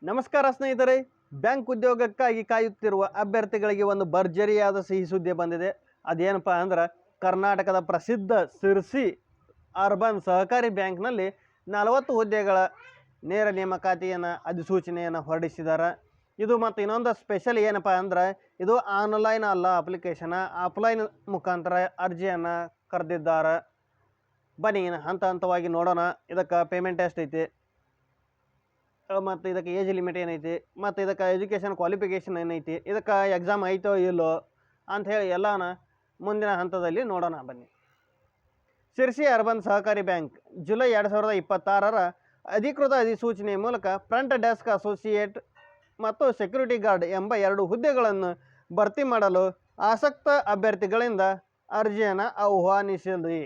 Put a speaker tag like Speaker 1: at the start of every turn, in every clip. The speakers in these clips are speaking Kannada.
Speaker 1: ನಮಸ್ಕಾರ ಸ್ನೇಹಿತರೆ, ಬ್ಯಾಂಕ್ ಉದ್ಯೋಗಕ್ಕಾಗಿ ಕಾಯುತ್ತಿರುವ ಅಭ್ಯರ್ಥಿಗಳಿಗೆ ಒಂದು ಭರ್ಜರಿಯಾದ ಸಿಹಿ ಸುದ್ದಿ ಬಂದಿದೆ. ಅದೇನಪ್ಪ ಅಂದ್ರೆ ಕರ್ನಾಟಕದ ಪ್ರಸಿದ್ಧ ಸಿರ್ಸಿ ಅರ್ಬನ್ ಸಹಕಾರಿ ಬ್ಯಾಂಕ್ನಲ್ಲಿ 40 ಹುದ್ದೆಗಳ ನೇರ ನೇಮಕಾತಿಯನ್ನು ಅಧಿಸೂಚನೆಯನ್ನು ಹೊರಡಿಸಿದ್ದಾರೆ. ಇದು ಮತ್ತು ಇನ್ನೊಂದು ಸ್ಪೆಷಲ್ ಏನಪ್ಪ ಅಂದ್ರೆ ಇದು ಆನ್ಲೈನ್ ಅಲ್ಲ, ಅಪ್ಲಿಕೇಶನ್ ಆಫ್ಲೈನ್ ಮುಖಾಂತರ ಅರ್ಜಿಯನ್ನು ಕರೆದಿದ್ದಾರೆ. ಬನ್ನಿ ಹಂತ ಹಂತವಾಗಿ ನೋಡೋಣ. ಇದಕ್ಕೆ ಪೇಮೆಂಟ್ ಎಷ್ಟೈತಿ, ಮತ್ತು ಇದಕ್ಕೆ ಏಜ್ ಲಿಮಿಟ್ ಏನೈತಿ, ಮತ್ತು ಇದಕ್ಕೆ ಎಜುಕೇಷನ್ ಕ್ವಾಲಿಫಿಕೇಷನ್ ಏನೈತಿ, ಇದಕ್ಕೆ ಎಕ್ಸಾಮ್ ಐತೋ ಇಲ್ಲೋ ಅಂಥೇಳಿ ಎಲ್ಲನ ಮುಂದಿನ ಹಂತದಲ್ಲಿ ನೋಡೋಣ ಬನ್ನಿ. ಸಿರ್ಸಿ ಅರ್ಬನ್ ಸಹಕಾರಿ ಬ್ಯಾಂಕ್ ಜುಲೈ 2026ರ ಅಧಿಕೃತ ಅಧಿಸೂಚನೆಯ ಮೂಲಕ ಫ್ರಂಟ್ ಡೆಸ್ಕ್ ಅಸೋಸಿಯೇಟ್ ಮತ್ತು ಸೆಕ್ಯೂರಿಟಿ ಗಾರ್ಡ್ ಎಂಬ 2 ಹುದ್ದೆಗಳನ್ನು ಭರ್ತಿ ಮಾಡಲು ಆಸಕ್ತ ಅಭ್ಯರ್ಥಿಗಳಿಂದ ಅರ್ಜಿಯನ್ನು ಆಹ್ವಾನಿಸಿದೆ.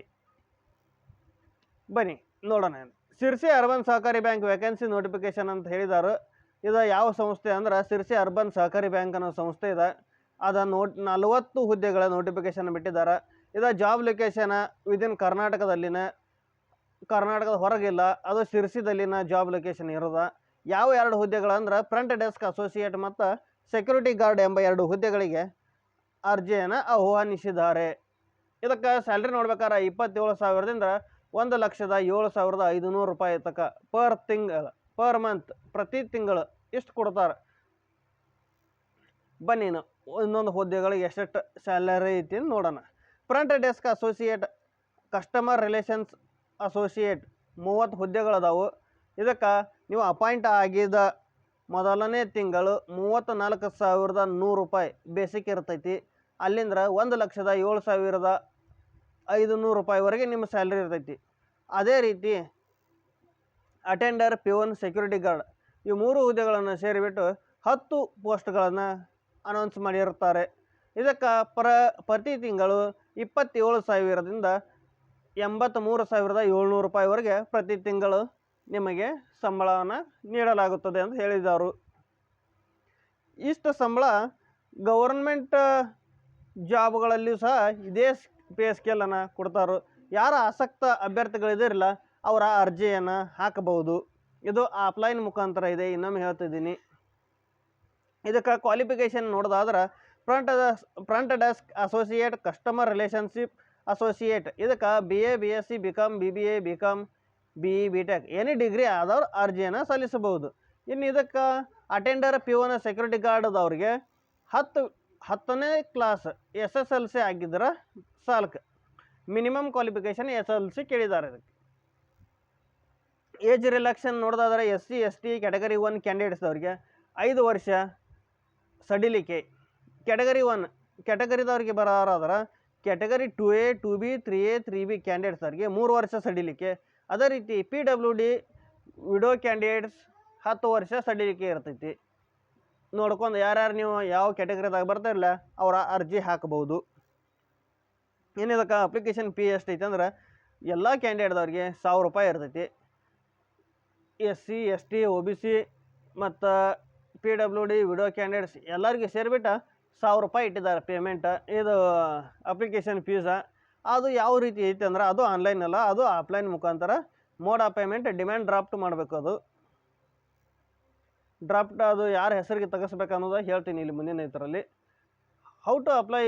Speaker 1: ಬನ್ನಿ ನೋಡೋಣ. ಸಿರ್ಸಿ ಅರ್ಬನ್ ಸಹಕಾರಿ ಬ್ಯಾಂಕ್ ವೇಕೆನ್ಸಿ ನೋಟಿಫಿಕೇಶನ್ ಅಂತ ಹೇಳಿದ್ದಾರೆ. ಇದು ಯಾವ ಸಂಸ್ಥೆ ಅಂದ್ರೆ ಸಿರ್ಸಿ ಅರ್ಬನ್ ಸಹಕಾರಿ ಬ್ಯಾಂಕ್ ಅನ್ನೋ ಸಂಸ್ಥೆ ಇದೆ. ಅದ 40 ಹುದ್ದೆಗಳ ನೋಟಿಫಿಕೇಶನ್ ಬಿಟ್ಟಿದ್ದಾರೆ. ಇದು ಜಾಬ್ ಲೊಕೇಶನ್ ವಿದಿನ್ ಕರ್ನಾಟಕದ ಹೊರಗಿಲ್ಲ, ಅದು ಸಿರ್ಸಿದಲ್ಲಿನ ಜಾಬ್ ಲೊಕೇಶನ್ ಇರೋದ. ಯಾವ 2 ಹುದ್ದೆಗಳಂದ್ರೆ ಫ್ರಂಟ್ ಡೆಸ್ಕ್ ಅಸೋಸಿಯೇಟ್ ಮತ್ತು ಸೆಕ್ಯೂರಿಟಿ ಗಾರ್ಡ್ ಎಂಬ 2 ಹುದ್ದೆಗಳಿಗೆ ಅರ್ಜಿಯನ್ನು ಆಹ್ವಾನಿಸಿದ್ದಾರೆ. ಇದಕ್ಕೆ ಸ್ಯಾಲ್ರಿ ನೋಡ್ಬೇಕಾದ್ರೆ 27,000ದಿಂದ 1,07,500 ರೂಪಾಯಿ ತನಕ ಪರ್ ಮಂತ್, ಪ್ರತಿ ತಿಂಗಳು ಇಷ್ಟು ಕೊಡ್ತಾರೆ. ಬನ್ನಿ ಒಂದೊಂದು ಹುದ್ದೆಗಳಿಗೆ ಎಷ್ಟೆಷ್ಟು ಸ್ಯಾಲರಿ ಐತಿ ನೋಡೋಣ. Front desk associate, customer relations associate 30 ಹುದ್ದೆಗಳದಾವು. ಇದಕ್ಕೆ ನೀವು ಅಪಾಯಿಂಟ್ ಆಗಿದ ಮೊದಲನೇ ತಿಂಗಳು 34,100 ರೂಪಾಯಿ ಬೇಸಿಕ್ ಇರ್ತೈತಿ. ಅಲ್ಲಿಂದ 1,07,500 ರೂಪಾಯಿವರೆಗೆ ನಿಮ್ಮ ಸ್ಯಾಲ್ರಿ ಇರ್ತೈತಿ. ಅದೇ ರೀತಿ ಅಟೆಂಡರ್, ಪ್ಯೂನ್, ಸೆಕ್ಯೂರಿಟಿ ಗಾರ್ಡ್ ಈ 3 ಹುದ್ದೆಗಳನ್ನು ಸೇರಿಬಿಟ್ಟು 10 ಪೋಸ್ಟ್ಗಳನ್ನು ಅನೌನ್ಸ್ ಮಾಡಿರುತ್ತಾರೆ. ಇದಕ್ಕೆ ಪ್ರತಿ ತಿಂಗಳು 27,000ದಿಂದ 83,700 ರೂಪಾಯಿವರೆಗೆ ಪ್ರತಿ ತಿಂಗಳು ನಿಮಗೆ ಸಂಬಳವನ್ನು ನೀಡಲಾಗುತ್ತದೆ ಅಂತ ಹೇಳಿದರು. ಇಷ್ಟು ಸಂಬಳ ಗೌರ್ಮೆಂಟ್ ಜಾಬ್ಗಳಲ್ಲಿಯೂ ಸಹ ಇದೇ ಪೇ ಸ್ಕೇಲನ್ನು ಕೊಡ್ತಾರೆ. ಯಾರು ಆಸಕ್ತ ಅಭ್ಯರ್ಥಿಗಳಿದಿರಲ್ಲ ಅವರ ಅರ್ಜಿಯನ್ನು ಹಾಕಬಹುದು. ಇದು ಆಫ್ಲೈನ್ ಮುಖಾಂತರ ಇದೆ. ಇನ್ನೊಮ್ಮೆ ಹೇಳ್ತಿದ್ದೀನಿ. ಇದಕ್ಕೆ ಕ್ವಾಲಿಫಿಕೇಷನ್ ನೋಡೋದಾದ್ರೆ front desk associate, customer relationship associate ಇದಕ್ಕೆ BA, BSc, BCom, BBA, BCom, BE, BTech any degree ಆದವ್ರು ಅರ್ಜಿಯನ್ನು ಸಲ್ಲಿಸಬಹುದು. ಇನ್ನು ಇದಕ್ಕೆ ಅಟೆಂಡರ್, ಪ್ಯೂನ್, ಸೆಕ್ಯೂರಿಟಿ ಗಾರ್ಡ್ದವ್ರಿಗೆ 10ನೇ ಕ್ಲಾಸ್ SSLC ಆಗಿದ್ರೆ ಸಾಲಕ್ಕೆ. ಮಿನಿಮಮ್ ಕ್ವಾಲಿಫಿಕೇಷನ್ SSLC ಕೇಳಿದ್ದಾರೆ. ಇದಕ್ಕೆ ಏಜ್ ರಿಲ್ಯಾಕ್ಸೇಷನ್ ನೋಡೋದಾದ್ರೆ SC, ST ಕ್ಯಾಟಗರಿ 1 ಕ್ಯಾಂಡಿಡೇಟ್ಸ್ದವ್ರಿಗೆ 5 ವರ್ಷ ಸಡಿಲಿಕೆ. Category 1 ಕ್ಯಾಟಗರಿದವ್ರಿಗೆ ಬರೋರಾದ್ರೆ category 2A, 2B, 3A, 3B ಕ್ಯಾಂಡಿಡೇಟ್ಸ್ದವ್ರಿಗೆ 3 ವರ್ಷ ಸಡಿಲಿಕೆ. ಅದೇ ರೀತಿ PWD ವಿಡೋ ಕ್ಯಾಂಡಿಡೇಟ್ಸ್ 10 ವರ್ಷ ಸಡಿಲಿಕೆ ಇರ್ತೈತಿ. ನೋಡ್ಕೊಂಡು ಯಾರ್ಯಾರು ನೀವು ಯಾವ ಕ್ಯಾಟಗರಿದಾಗ ಬರ್ತಾಯಿರಲ್ಲ ಅವರ ಅರ್ಜಿ ಹಾಕಬಹುದು. ಏನಿದಕ್ಕೆ ಅಪ್ಲಿಕೇಶನ್ ಫೀ ಎಷ್ಟೈತೆ ಅಂದ್ರೆ ಎಲ್ಲ ಕ್ಯಾಂಡಿಡೇಟ್ದವ್ರಿಗೆ 1,000 ರೂಪಾಯಿ ಇರ್ತೈತಿ. SC, ST, OBC ಮತ್ತು PWD ವಿಡೋ ಕ್ಯಾಂಡಿಡೇಟ್ಸ್ ಎಲ್ಲರಿಗೆ ಸೇರಿಬಿಟ್ಟು 1,000 ರೂಪಾಯಿ ಇಟ್ಟಿದ್ದಾರೆ ಪೇಮೆಂಟ್. ಇದು ಅಪ್ಲಿಕೇಶನ್ ಫೀಸ. ಅದು ಯಾವ ರೀತಿ ಐತೆ ಅಂದ್ರೆ ಅದು ಆನ್ಲೈನ್ ಅಲ್ಲ, ಅದು ಆಫ್ಲೈನ್ ಮುಖಾಂತರ mode of payment demand draft ಮಾಡಬೇಕು. ಅದು ಡ್ರಾಫ್ಟ್ ಅದು ಯಾರ ಹೆಸರಿಗೆ ತೆಗೆಸ್ಬೇಕು ಅನ್ನೋದು ಹೇಳ್ತೀನಿ ಇಲ್ಲಿ ಮುಂದಿನ ಇದರಲ್ಲಿ. How to apply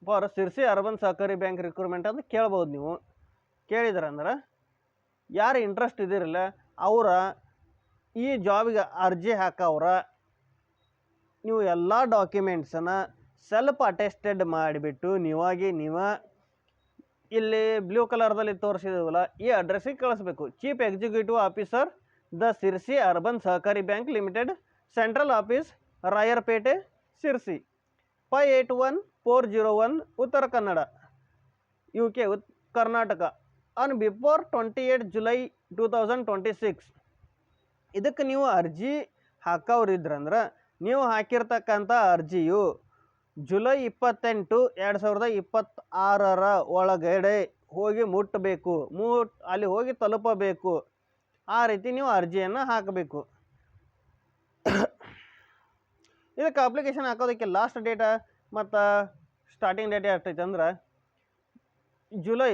Speaker 1: for Sirsi urban ಸಹಕಾರಿ ಬ್ಯಾಂಕ್ ರಿಕ್ರೂಟ್ಮೆಂಟ್ ಅಂತ ಕೇಳ್ಬೋದು. ನೀವು ಕೇಳಿದ್ರಂದ್ರೆ ಯಾರು ಇಂಟ್ರೆಸ್ಟ್ ಇದಿರಲ್ಲ ಅವರ ಈ ಜಾಬಿಗೆ ಅರ್ಜಿ ಹಾಕವ್ರ ನೀವು ಎಲ್ಲ ಡಾಕ್ಯುಮೆಂಟ್ಸನ್ನು ಸೆಲ್ಫ್ ಅಟೆಸ್ಟೆಡ್ ಮಾಡಿಬಿಟ್ಟು ನೀವಾಗಿ ಇಲ್ಲಿ ಬ್ಲೂ ಕಲರ್ದಲ್ಲಿ ತೋರಿಸಿದವಲ್ಲ ಈ ಅಡ್ರೆಸ್ಸಿಗೆ ಕಳಿಸ್ಬೇಕು. Chief executive officer the Sirsi urban ಸಹಕಾರಿ bank limited, central office, Rayarpete, Sirsi 581401 Uttara Kannada, UK, Karnataka on before 28 July 2026. ಇದಕ್ಕೆ ನೀವು ಅರ್ಜಿ ಹಾಕೋರಿದ್ರಂದ್ರೆ ನೀವು ಹಾಕಿರ್ತಕ್ಕಂಥ ಅರ್ಜಿಯು ಜುಲೈ 28, 2026ರ ಒಳಗಡೆ ಹೋಗಿ ಮುಟ್ಟಬೇಕು, ಅಲ್ಲಿ ಹೋಗಿ ತಲುಪಬೇಕು. ಆ ರೀತಿ ನೀವು ಅರ್ಜಿಯನ್ನು ಹಾಕಬೇಕು. ಇದಕ್ಕೆ ಅಪ್ಲಿಕೇಶನ್ ಹಾಕೋದಕ್ಕೆ ಲಾಸ್ಟ್ ಡೇಟ ಮತ್ತು ಸ್ಟಾರ್ಟಿಂಗ್ ಡೇಟ್ ಎಷ್ಟೈತೆ ಅಂದ್ರೆ ಜುಲೈ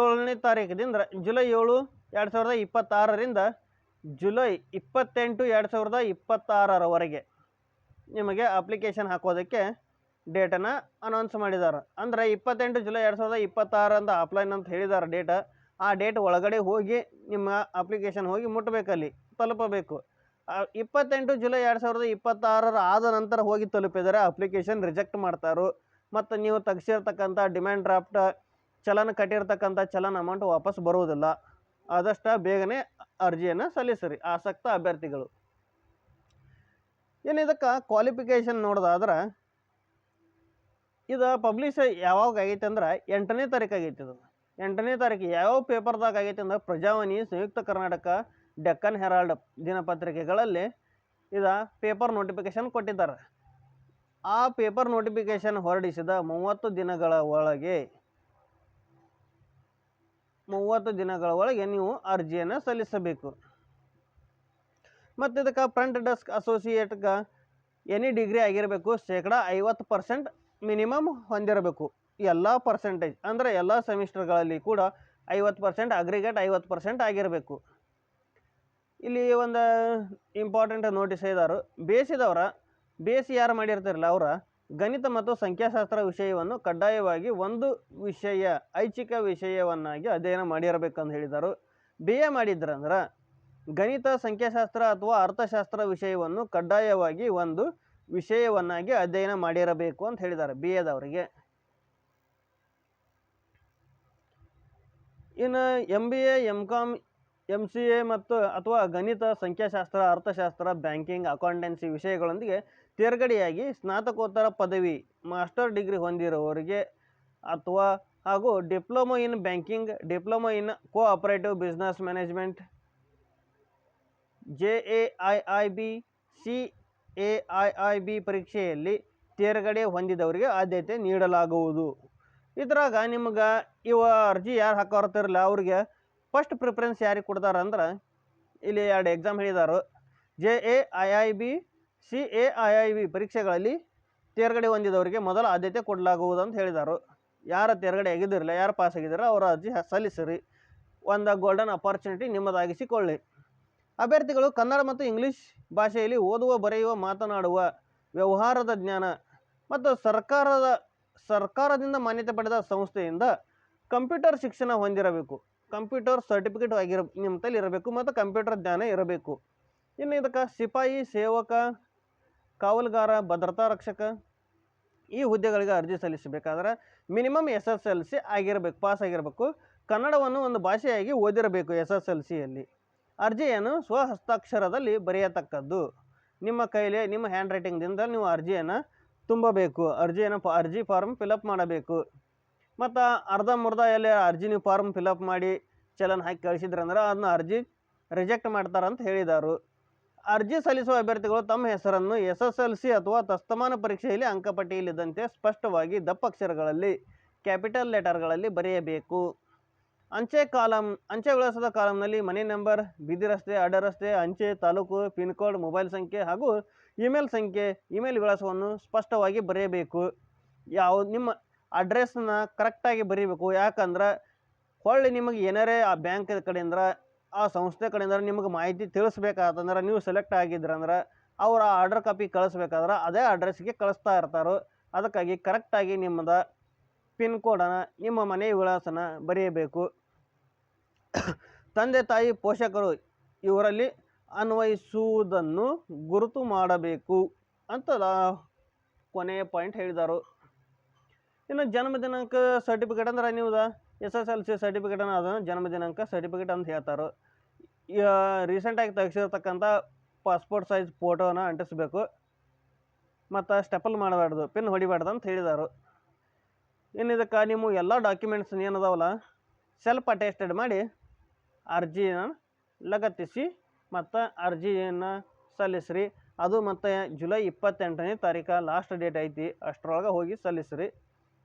Speaker 1: 7ನೇ ತಾರೀಕಿನಿಂದ ಜುಲೈ 7, 2026ರಿಂದ ಜುಲೈ 28, 2026 ನಿಮಗೆ ಅಪ್ಲಿಕೇಶನ್ ಹಾಕೋದಕ್ಕೆ ಡೇಟನ್ನು ಅನೌನ್ಸ್ ಮಾಡಿದ್ದಾರೆ. ಅಂದರೆ 28 ಜುಲೈ 2026 ಅಂತ ಅಪ್ಲೈನ್ ಅಂತ ಹೇಳಿದ್ದಾರೆ ಡೇಟ. ಆ ಡೇಟ್ ಒಳಗಡೆ ಹೋಗಿ ನಿಮ್ಮ ಅಪ್ಲಿಕೇಶನ್ ಹೋಗಿ ಮುಟ್ಟಬೇಕಲ್ಲಿ, ತಲುಪಬೇಕು. 28 ಜುಲೈ 2026 ಆದ ನಂತರ ಹೋಗಿ ತಲುಪಿದರೆ ಅಪ್ಲಿಕೇಶನ್ ರಿಜೆಕ್ಟ್ ಮಾಡ್ತಾರೋ ಮತ್ತು ನೀವು ತೆಗೆಸಿರ್ತಕ್ಕಂಥ ಡಿಮ್ಯಾಂಡ್ ಡ್ರಾಫ್ಟ್ ಚಲನ ಕಟ್ಟಿರ್ತಕ್ಕಂಥ ಚಲನ್ ಅಮೌಂಟ್ ವಾಪಸ್ ಬರುವುದಿಲ್ಲ. ಆದಷ್ಟು ಬೇಗನೆ ಅರ್ಜಿಯನ್ನು ಸಲ್ಲಿಸಿರಿ ಆಸಕ್ತ ಅಭ್ಯರ್ಥಿಗಳು. ಇನ್ನು ಇದಕ್ಕೆ ಕ್ವಾಲಿಫಿಕೇಷನ್ ನೋಡೋದಾದ್ರೆ ಇದು ಪಬ್ಲಿಷ್ ಯಾವಾಗ ಆಗೈತೆ ಅಂದ್ರೆ 8ನೇ ತಾರೀಕು ಆಗೈತೆ. ಇದು 8ನೇ ತಾರೀಕು ಯಾವ ಪೇಪರ್ದಾಗ ಆಗೈತೆ ಅಂದ್ರೆ ಪ್ರಜಾವಾಣಿ, ಸಂಯುಕ್ತ ಕರ್ನಾಟಕ, ಡೆಕ್ಕನ್ ಹೆರಾಲ್ಡ್ ದಿನಪತ್ರಿಕೆಗಳಲ್ಲಿ ಇದು ಪೇಪರ್ ನೋಟಿಫಿಕೇಶನ್ ಕೊಟ್ಟಿದ್ದಾರೆ. ಆ ಪೇಪರ್ ನೋಟಿಫಿಕೇಶನ್ ಹೊರಡಿಸಿದ 30 ದಿನಗಳ ಒಳಗೆ ನೀವು ಅರ್ಜಿಯನ್ನು ಸಲ್ಲಿಸಬೇಕು. ಮತ್ತು ಇದಕ್ಕೆ ಫ್ರಂಟ್ ಡೆಸ್ಕ್ ಅಸೋಸಿಯೇಟ್ಗೆ ಎನಿ ಡಿಗ್ರಿ ಆಗಿರಬೇಕು, 50% ಮಿನಿಮಮ್ ಹೊಂದಿರಬೇಕು. ಎಲ್ಲ ಪರ್ಸೆಂಟೇಜ್ ಅಂದರೆ ಎಲ್ಲ ಸೆಮಿಸ್ಟರ್ಗಳಲ್ಲಿ ಕೂಡ 50%, ಅಗ್ರಿಗೇಟ್ 50% ಆಗಿರಬೇಕು. ಇಲ್ಲಿ ಒಂದು ಇಂಪಾರ್ಟೆಂಟ್ ನೋಟಿಸ್ ಇದ್ದಾರೆ. ಬೇಸಿ ಯಾರು ಮಾಡಿರ್ತಾರಲ್ಲ ಅವರ ಗಣಿತ ಮತ್ತು ಸಂಖ್ಯಾಶಾಸ್ತ್ರ ವಿಷಯವನ್ನು ಕಡ್ಡಾಯವಾಗಿ ಒಂದು ವಿಷಯ, ಐಚ್ಛಿಕ ವಿಷಯವನ್ನಾಗಿ ಅಧ್ಯಯನ ಮಾಡಿರಬೇಕಂತ ಹೇಳಿದರು. BA ಮಾಡಿದ್ರಂದ್ರೆ ಗಣಿತ, ಸಂಖ್ಯಾಶಾಸ್ತ್ರ ಅಥವಾ ಅರ್ಥಶಾಸ್ತ್ರ ವಿಷಯವನ್ನು ಕಡ್ಡಾಯವಾಗಿ ಒಂದು ವಿಷಯವನ್ನಾಗಿ ಅಧ್ಯಯನ ಮಾಡಿರಬೇಕು ಅಂತ ಹೇಳಿದ್ದಾರೆ BAದವರಿಗೆ. ಇನ್ನು MBA, MCOM, MCA ಮತ್ತು ಅಥವಾ ಗಣಿತ, ಸಂಖ್ಯಾಶಾಸ್ತ್ರ, ಅರ್ಥಶಾಸ್ತ್ರ, ಬ್ಯಾಂಕಿಂಗ್, ಅಕೌಂಟೆನ್ಸಿ ವಿಷಯಗಳೊಂದಿಗೆ ತೇರ್ಗಡೆಯಾಗಿ ಸ್ನಾತಕೋತ್ತರ ಪದವಿ, ಮಾಸ್ಟರ್ ಡಿಗ್ರಿ ಹೊಂದಿರುವವರಿಗೆ ಅಥವಾ ಹಾಗೂ diploma in banking, diploma in cooperative business management, JAIIB, CAIIB ಪರೀಕ್ಷೆಯಲ್ಲಿ ತೇರ್ಗಡೆ ಹೊಂದಿದವರಿಗೆ ಆದ್ಯತೆ ನೀಡಲಾಗುವುದು. ಇದ್ರಾಗ ನಿಮ್ಗೆ ಅರ್ಜಿ ಯಾರು ಹಾಕೋರ್ತಿರಲ್ಲ ಅವ್ರಿಗೆ ಫಸ್ಟ್ ಪ್ರಿಫರೆನ್ಸ್ ಯಾರಿಗೆ ಕೊಡ್ತಾರಂದ್ರೆ ಇಲ್ಲಿ 2 ಎಕ್ಸಾಮ್ ಹೇಳಿದಾರು. JAIIB, CAIIB ಪರೀಕ್ಷೆಗಳಲ್ಲಿ ತೇರ್ಗಡೆ ಹೊಂದಿದವರಿಗೆ ಮೊದಲ ಆದ್ಯತೆ ಕೊಡಲಾಗುವುದು ಅಂತ ಹೇಳಿದರು. ಯಾರು ತೇರ್ಗಡೆ ಆಗಿದ್ದಿರಲ್ಲ, ಯಾರು ಪಾಸ್ ಆಗಿದ್ದಾರೆ ಅವರ ಅರ್ಜಿ ಸಲ್ಲಿಸಿರಿ. ಒಂದು ಗೋಲ್ಡನ್ ಅಪಾರ್ಚುನಿಟಿ ನಿಮ್ಮದಾಗಿಸಿಕೊಳ್ಳಿ. ಅಭ್ಯರ್ಥಿಗಳು ಕನ್ನಡ ಮತ್ತು ಇಂಗ್ಲೀಷ್ ಭಾಷೆಯಲ್ಲಿ ಓದುವ, ಬರೆಯುವ, ಮಾತನಾಡುವ, ವ್ಯವಹಾರದ ಜ್ಞಾನ ಮತ್ತು ಸರ್ಕಾರದಿಂದ ಮಾನ್ಯತೆ ಪಡೆದ ಸಂಸ್ಥೆಯಿಂದ ಕಂಪ್ಯೂಟರ್ ಶಿಕ್ಷಣ ಹೊಂದಿರಬೇಕು. ಕಂಪ್ಯೂಟರ್ ಸರ್ಟಿಫಿಕೇಟ್ ನಿಮ್ಮ ತಲೆ ಇರಬೇಕು ಮತ್ತು ಕಂಪ್ಯೂಟರ್ ಜ್ಞಾನ ಇರಬೇಕು. ಇನ್ನು ಇದಕ್ಕೆ ಸಿಪಾಯಿ, ಸೇವಕ, ಕಾವಲುಗಾರ, ಭದ್ರತಾ ರಕ್ಷಕ ಈ ಹುದ್ದೆಗಳಿಗೆ ಅರ್ಜಿ ಸಲ್ಲಿಸಬೇಕಾದ್ರೆ ಮಿನಿಮಮ್ SSLC ಆಗಿರಬೇಕು, ಪಾಸ್ ಆಗಿರಬೇಕು. ಕನ್ನಡವನ್ನು ಒಂದು ಭಾಷೆಯಾಗಿ ಓದಿರಬೇಕು SSLCಯಲ್ಲಿ. ಅರ್ಜಿಯನ್ನು ಸ್ವಹಸ್ತಾಕ್ಷರದಲ್ಲಿ ಬರೆಯತಕ್ಕದ್ದು. ನಿಮ್ಮ ಕೈಲಿ ನಿಮ್ಮ ಹ್ಯಾಂಡ್ ರೈಟಿಂಗ್ದಿಂದ ನೀವು ಅರ್ಜಿಯನ್ನು ತುಂಬಬೇಕು. ಅರ್ಜಿ ಫಾರ್ಮ್ ಫಿಲಪ್ ಮಾಡಬೇಕು. ಮತ್ತು ಅರ್ಧಂಬರ್ಧ ಎಲ್ಲಿ ಅರ್ಜಿ ನೀವು ಫಾರ್ಮ್ ಫಿಲಪ್ ಮಾಡಿ ಚಲನ್ ಹಾಕಿ ಕಳಿಸಿದ್ರಂದ್ರೆ ಅದನ್ನ ಅರ್ಜಿ ರಿಜೆಕ್ಟ್ ಮಾಡ್ತಾರಂತ ಹೇಳಿದರು. ಅರ್ಜಿ ಸಲ್ಲಿಸುವ ಅಭ್ಯರ್ಥಿಗಳು ತಮ್ಮ ಹೆಸರನ್ನು SSLC ಅಥವಾ ತಸ್ತಮಾನ ಪರೀಕ್ಷೆಯಲ್ಲಿ ಅಂಕಪಟ್ಟಿಯಲ್ಲಿದ್ದಂತೆ ಸ್ಪಷ್ಟವಾಗಿ ದಪ್ಪಕ್ಷರಗಳಲ್ಲಿ ಕ್ಯಾಪಿಟಲ್ ಲೆಟರ್ಗಳಲ್ಲಿ ಬರೆಯಬೇಕು. ಅಂಚೆ ವಿಳಾಸದ ಕಾಲಂನಲ್ಲಿ ಮನೆ ನಂಬರ್, ಬೀದಿ ರಸ್ತೆ, ಅಡ್ಡ ರಸ್ತೆ, ಅಂಚೆ, ತಾಲೂಕು, ಪಿನ್ ಕೋಡ್, ಮೊಬೈಲ್ ಸಂಖ್ಯೆ ಹಾಗೂ ಇಮೇಲ್ ವಿಳಾಸವನ್ನು ಸ್ಪಷ್ಟವಾಗಿ ಬರೆಯಬೇಕು. ನಿಮ್ಮ ಅಡ್ರೆಸ್ನ ಕರೆಕ್ಟಾಗಿ ಬರೀಬೇಕು. ಯಾಕಂದ್ರೆ ಹೊಳ್ಳಿ ನಿಮಗೆ ಏನಾರೇ ಆ ಬ್ಯಾಂಕ್ ಕಡೆಯಿಂದ, ಆ ಸಂಸ್ಥೆ ಕಡೆಯಿಂದ ನಿಮಗೆ ಮಾಹಿತಿ ತಿಳಿಸ್ಬೇಕಾತಂದ್ರೆ, ನೀವು ಸೆಲೆಕ್ಟ್ ಆಗಿದ್ರಂದ್ರೆ ಅವರ ಆರ್ಡರ್ ಕಾಪಿ ಕಳಿಸ್ಬೇಕಾದ್ರೆ ಅದೇ ಅಡ್ರೆಸ್ಗೆ ಕಳಿಸ್ತಾ ಇರ್ತಾರೋ. ಅದಕ್ಕಾಗಿ ಕರೆಕ್ಟಾಗಿ ನಿಮ್ಮದು ಪಿನ್ ಕೋಡನ್ನು, ನಿಮ್ಮ ಮನೆ ವಿಳಾಸನ ಬರೆಯಬೇಕು. ತಂದೆ ತಾಯಿ ಪೋಷಕರು ಇವರಲ್ಲಿ ಅನ್ವಯಿಸುವುದನ್ನು ಗುರುತು ಮಾಡಬೇಕು ಅಂತ ಕೊನೆಯ ಪಾಯಿಂಟ್ ಹೇಳಿದರು. ಇನ್ನು ಜನ್ಮ ದಿನಾಂಕ ಸರ್ಟಿಫಿಕೇಟ್ ಅಂದ್ರೆ ನೀವು SSLC ಸರ್ಟಿಫಿಕೇಟನ್ನು ಅದನ್ನು ಜನ್ಮ ದಿನಾಂಕ ಸರ್ಟಿಫಿಕೇಟ್ ಅಂತ ಹೇಳ್ತಾರೆ. ರೀಸೆಂಟಾಗಿ ತೆಗೆಸಿರ್ತಕ್ಕಂಥ ಪಾಸ್ಪೋರ್ಟ್ ಸೈಜ್ ಫೋಟೋನ ಅಂಟಿಸ್ಬೇಕು ಮತ್ತು ಸ್ಟೆಪಲ್ ಮಾಡಬಾರ್ದು, ಪಿನ್ ಹೊಡಿಬಾರ್ದು ಅಂತ ಹೇಳಿದರು. ಇನ್ನು ಇದಕ್ಕೆ ನೀವು ಎಲ್ಲ ಡಾಕ್ಯುಮೆಂಟ್ಸ್ ಏನದಾವಲ್ಲ ಸೆಲ್ಫ್ ಅಟೆಸ್ಟೆಡ್ ಮಾಡಿ ಅರ್ಜಿನ ಲಗತ್ತಿಸಿ ಮತ್ತು ಅರ್ಜಿಯನ್ನು ಸಲ್ಲಿಸ್ರಿ. ಅದು ಮತ್ತು ಜುಲೈ 28ನೇ ತಾರೀಕು ಲಾಸ್ಟ್ ಡೇಟ್ ಐತಿ, ಅಷ್ಟರೊಳಗೆ ಹೋಗಿ ಸಲ್ಲಿಸ್ರಿ.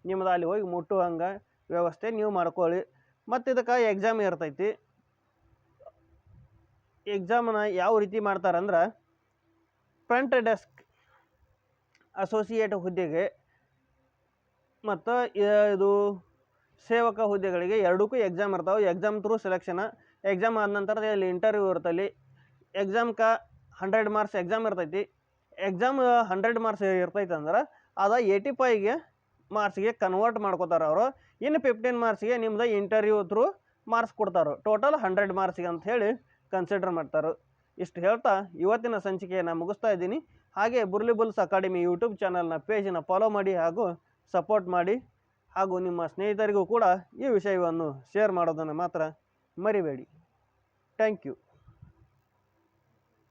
Speaker 1: ನಿಮ್ಮದು ಅಲ್ಲಿ ಹೋಗಿ ಮುಟ್ಟುವಂಗೆ ವ್ಯವಸ್ಥೆ ನೀವು ಮಾಡ್ಕೊಳ್ಳಿ. ಮತ್ತು ಇದಕ್ಕೆ ಎಕ್ಸಾಮ್ ಇರ್ತೈತಿ. ಎಕ್ಸಾಮನ್ನ ಯಾವ ರೀತಿ ಮಾಡ್ತಾರಂದ್ರೆ ಫ್ರಂಟ್ ಡೆಸ್ಕ್ ಅಸೋಸಿಯೇಟ್ ಹುದ್ದೆಗೆ ಮತ್ತು ಇದು ಸೇವಕ ಹುದ್ದೆಗಳಿಗೆ ಎರಡಕ್ಕೂ ಎಕ್ಸಾಮ್ ಇರ್ತಾವೆ. Exam through selection. ಎಕ್ಸಾಮ್ ಆದ ನಂತರ ಇಲ್ಲಿ ಇಂಟರ್ವ್ಯೂ ಇರ್ತಲ್ಲಿ. ಎಕ್ಸಾಮ್ಗೆ 100 ಮಾರ್ಕ್ಸ್ ಎಕ್ಸಾಮ್ ಇರ್ತೈತಿ. ಎಕ್ಸಾಮ್ 100 ಮಾರ್ಕ್ಸ್ ಇರ್ತೈತೆ ಅಂದ್ರೆ ಅದು 85ಗೆ ಮಾರ್ಕ್ಸ್ಗೆ ಕನ್ವರ್ಟ್ ಮಾಡ್ಕೋತಾರೆ ಅವರು. ಇನ್ನು 15 ಮಾರ್ಕ್ಸ್ಗೆ ನಿಮ್ದು ಇಂಟರ್ವ್ಯೂ ಥ್ರೂ ಮಾರ್ಕ್ಸ್ ಕೊಡ್ತಾರೆ. ಟೋಟಲ್ 100 ಮಾರ್ಕ್ಸ್ಗೆ ಅಂತ ಹೇಳಿ ಕನ್ಸಿಡರ್ ಮಾಡ್ತಾರೆ. ಇಷ್ಟು ಹೇಳ್ತಾ ಇವತ್ತಿನ ಸಂಚಿಕೆಯನ್ನು ಮುಗಿಸ್ತಾ ಇದ್ದೀನಿ. ಹಾಗೆ ಬುರ್ಲಿ ಬುಲ್ಸ್ ಅಕಾಡೆಮಿ ಯೂಟ್ಯೂಬ್ ಚಾನಲ್ನ ಪೇಜನ್ನು ಫಾಲೋ ಮಾಡಿ ಹಾಗೂ ಸಪೋರ್ಟ್ ಮಾಡಿ, ಹಾಗೂ ನಿಮ್ಮ ಸ್ನೇಹಿತರಿಗೂ ಕೂಡ ಈ ವಿಷಯವನ್ನು ಶೇರ್ ಮಾಡೋದನ್ನು ಮಾತ್ರ ಮರಿಬೇಡಿ. Thank you.